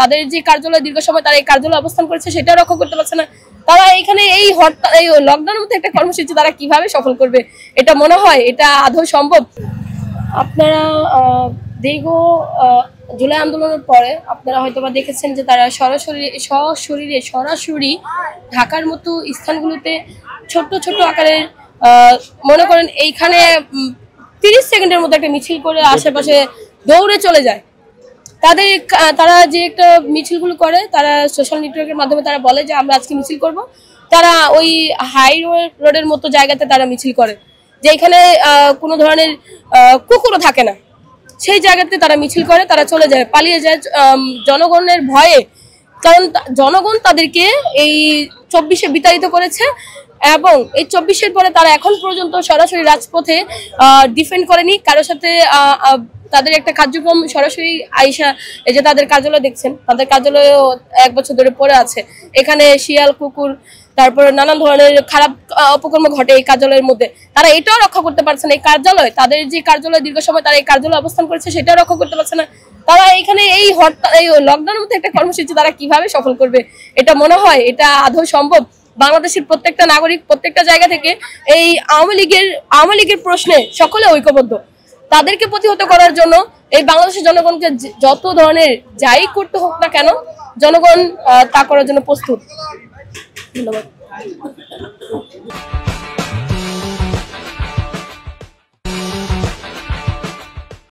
তাদের যে কার্যালয় দীর্ঘ সময় তারা এই কার্যালয়ে অবস্থান করেছে সেটাও রক্ষা করতে পারছে না। তারা এখানে এই লকডাউনের মধ্যে একটা কর্মসূচি তারা কিভাবে সফল করবে, এটা মনে হয় এটা আদৌ সম্ভব? আপনারা দীর্ঘ জুলাই আন্দোলনের পরে আপনারা হয়তোবা দেখেছেন যে তারা সরাসরি ঢাকার মতো স্থানগুলোতে ছোট্ট ছোট্ট আকারের মনে করেন এইখানে 30 সেকেন্ডের মধ্যে একটা মিছিল করে আশেপাশে দৌড়ে চলে যায়। তারা যে একটা মিছিলগুলো করে, তারা সোশ্যাল নেটওয়ার্কের মাধ্যমে তারা বলে যে আমরা আজকে মিছিল করব। তারা ওই হাই রোডের মতো জায়গাতে তারা মিছিল করে, যে এখানে কোনো ধরনের কুকুরও থাকে না, সেই জায়গাতে তারা মিছিল করে, তারা চলে যায়, পালিয়ে যায় জনগণের ভয়ে। কারণ জনগণ তাদেরকে এই 24-এ বিতাড়িত করেছে এবং এই 24-এর পরে তারা এখন পর্যন্ত সরাসরি রাজপথে ডিফেন্ড করেনি কারোর সাথে। তাদের একটা কার্যক্রম সরাসরি আইসা, এই যে তাদের কার্যালয় দেখছেন, তাদের কার্যালয়ে 1 বছর ধরে পড়ে আছে। এখানে শিয়াল, কুকুর, তারপরে নানান ধরনের খারাপ অপকর্ম ঘটে এই কার্যালয়ের মধ্যে। তারা এটাও রক্ষা করতে পারছে না, এই কার্যালয়, তাদের যে কার্যালয় দীর্ঘ সময় তারা এই কার্যালয়ে অবস্থান করেছে সেটাও রক্ষা করতে পারছে না। তারা এখানে এই লকডাউনের মধ্যে একটা কর্মসূচি তারা কিভাবে সফল করবে, এটা মনে হয় এটা আদৌ সম্ভব? বাংলাদেশের প্রত্যেকটা নাগরিক প্রত্যেকটা জায়গা থেকে এই আওয়ামী লীগের প্রশ্নে সকলে ঐক্যবদ্ধ। তাদেরকে প্রতিহত করার জন্য এই বাংলাদেশের জনগণকে যত ধরনের যাই করতে হোক না কেন, জনগণ তা করার জন্য প্রস্তুত। ধন্যবাদ।